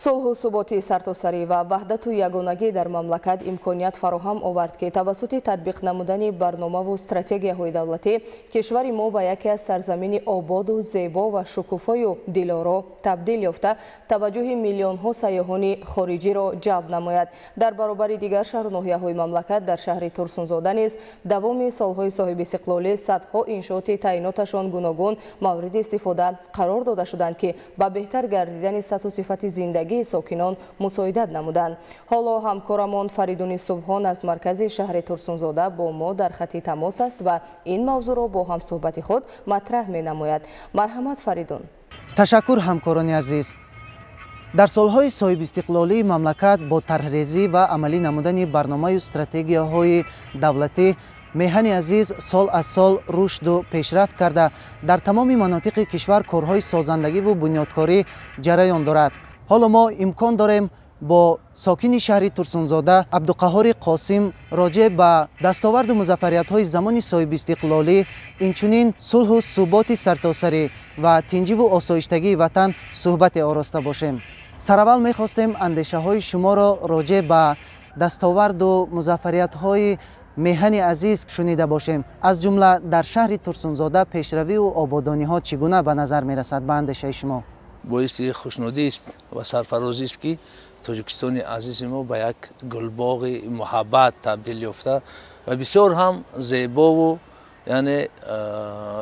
صلح و ثبات سرتاسری و وحدت و یگانگی در مملکت امکانیت فراهم آورد که توسط تطبیق نمودن برنامه و استراتژی‌های دولتی کشور ما به یکی از سرزمین آباد و زیبا و شکوفای و دلارا تبدیل یافته توجه میلیون ها سیاحان خارجی را جلب نماید. در برابر دیگر شهر و ناحیه‌های مملکت در شهر ترسونزاده نیز دوام سالهای صاحب استقلال صدها انشاءات تعییناتشان گوناگون مورد استفاده قرار داده شدند که به بهتر گردیدن سطح و صفت زندگی ساکنان مساعدت نمودند. حالا همکارمان فریدون صبحان از مرکز شهر ترسونزاده با ما در خط تماس است و این موضوع را با هم صحبت خود مطرح می نماید. مرحمت فریدون. تشکر همکاران عزیز. در سالهای صاحب استقلالی مملکت با طرحریزی و عملی نمودن برنامه و استراتژی‌های دولتی میهن عزیز سال از سال رشد و پیشرفت کرده در تمام مناطق کشور کارهای سازندگی و بنیادکاری جریان دارد. حالا ما امکان داریم با ساکن شهر ترسونزاده عبدالقهار قاسم راجع به دستاورد و مظفریت‌های زمان صاحب استقلالی اینچنین صلح و ثبات سرتاسری و تنظیم و آسایشتگی وطن صحبت آراسته باشیم. سراول می‌خواستیم اندیشه‌های شما را راجع به دستاورد و مظفریت‌های میهن عزیز شنیده باشیم. از جمله در شهر ترسونزاده پیشروی و آبادانی‌ها چگونه به نظر می‌رسد به اندیشه شما؟ باعث خوشنودی است و سرفرازی است که تاجیکستان عزیز ما به یک گلباغ محبت تبدیل یافته و بسیار هم زیبا و یعنی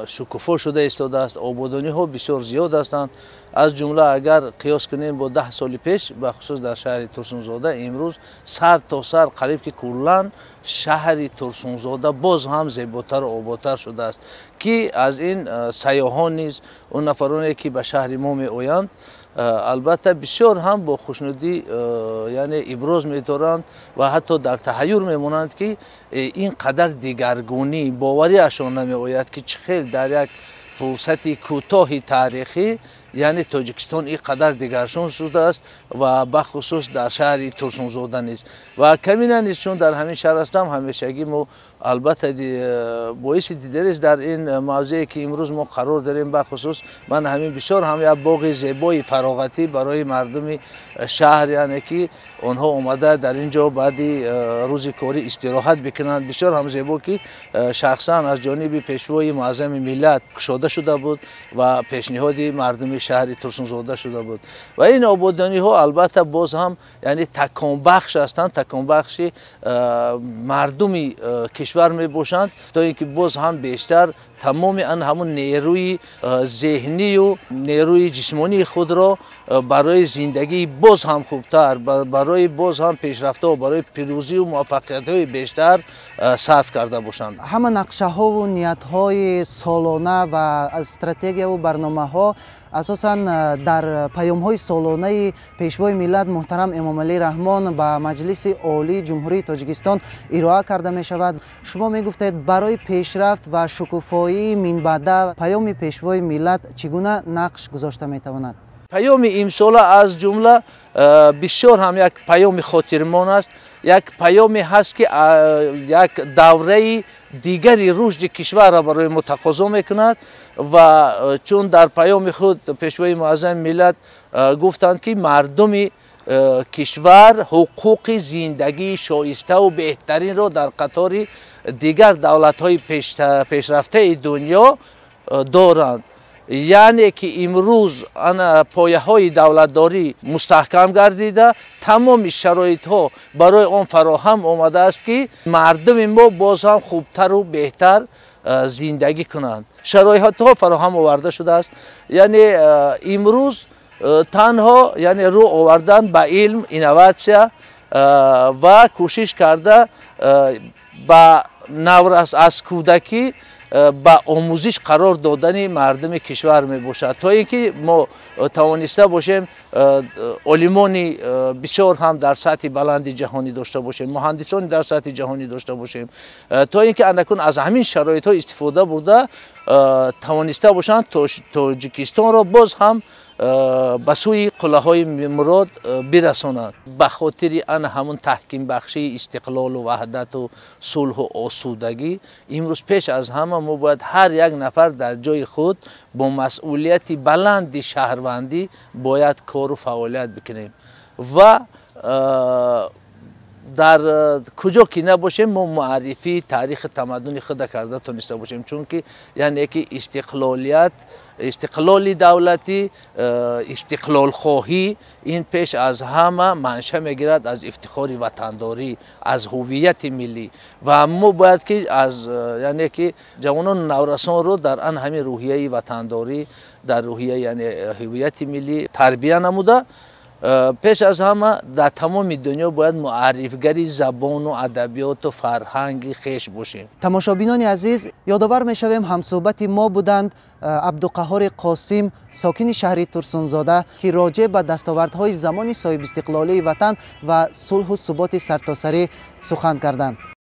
شکوفا شده ایستاده است. آبادانی ها بسیار زیاد هستند. از جمله اگر قیاس کنیم با 10 سال پیش به خصوص در شهر ترسونزاده امروز سر تا سر قریب که کلا شهر ترسونزاده باز هم زیباتر و آبادتر شده است که از این سیاحان نیز اون نفرانی که به شهر ما می آیند البته بسیار هم با خوشنودی یعنی ابراز می‌دارند و حتی در تحیر می‌مانند که این قدر دیگرگونی باوری اشان نمی‌آید که چخیل در یک فرصت کوتاه تاریخی یعنی تاجیکستان این قدر دیگرشون شده است و بخصوص در شهر ترسونزاده نیست و کمی نیست چون در همین شهر هستم همیشگی ما البته باعث دیدار است در این موضوعی که امروز ما قرار داریم بخصوص من همین بسیار هم یک باغ زیبای فراغتی برای مردم شهر یعنی که آنها اومده در اینجا بعد روز کاری استراحت بکنند بسیار هم زیبا که شخصا از جانب پیشوای معظم ملت گشوده شده بود و پیشنهاد مردم شهر ترسونزاده شده بود و این آبادانی ها البته باز هم یعنی تکان بخش هستند تکان بخش مردم کشور می باشند تا اینکه باز هم بیشتر تمام همون نیروی ذهنی و نیروی جسمانی خود را برای زندگی باز هم خوبتر برای باز هم پیشرفته و برای پیروزی و موفقیت های بیشتر صرف کرده باشند. همه نقشه ها و نیت های سالانه و استراتژی و برنامه ها اساساً در پیام های سالانه پیشوای ملت محترم امام علی رحمان و مجلس عالی جمهوری تاجیکستان ارائه کرده می شود. شما می گفتید برای پیشرفت و شکوفایی منبعد پیام پیشوای ملت چگونه نقش گذاشته می تواند؟ پیام امسال از جمله بسیار هم یک پیام خاطرمان است. یک پیامی هست که یک دوره دیگری رشد کشور را برای ما تقاضا میکند و چون در پیام خود پیشوای معظم ملت گفتند که مردم کشور حقوق زندگی شایسته و بهترین را در قطار دیگر دولت‌های پیشرفته دنیا دارند. یعنی که امروز پایه های دولتداری مستحکم گردیده تمام شرایط ها برای آن فراهم آمده است که مردم ما باز هم خوبتر و بهتر زندگی کنند. شرایط ها فراهم آورده شده است. یعنی امروز تنها یعنی رو آوردن به علم اینوواسیا و کوشش کرده با نورس از کودکی با آموزش قرار دادن مردم کشور می باشد تا اینکه ما توانسته باشیم علمانی بسیار هم در سطح بلند جهانی داشته باشیم مهندسان در سطح جهانی داشته باشیم تا اینکه اندکون از همین شرایط ها استفاده بوده توانسته باشند تاجیکستان را باز هم به سوی قله‌های مراد برسانند. به خاطر آن همون تحکیم بخشی استقلال و وحدت و صلح و آسودگی امروز پیش از همه ما باید هر یک نفر در جای خود با مسئولیت بلند شهروندی باید کار و فعالیت بکنیم و در کجا که نباشیم ما معرفی تاریخ تمدن خود کرده تونسته باشیم، چون که یعنی که استقلال دولتی، استقلال خواهی این پیش از همه منشأ میگیرد از افتخار وطنداری، از هویت ملی و ما باید که از یعنی که جوانان نورسان رو در آن همین روحیه وطنداری، در روحیه یعنی هویت ملی تربیت نموده. پیش از همه در تمام دنیا باید معرفگری زبان و ادبیات و فرهنگ خویش باشیم. تماشابینان عزیز، یادآور میشویم همصحبت ما بودند عبدالقهار قاسم، ساکن شهر ترسونزاده که راجع به دستاوردهای زمان صاحب استقلالی وطن و صلح و ثبات سرتاسری سخن کردند.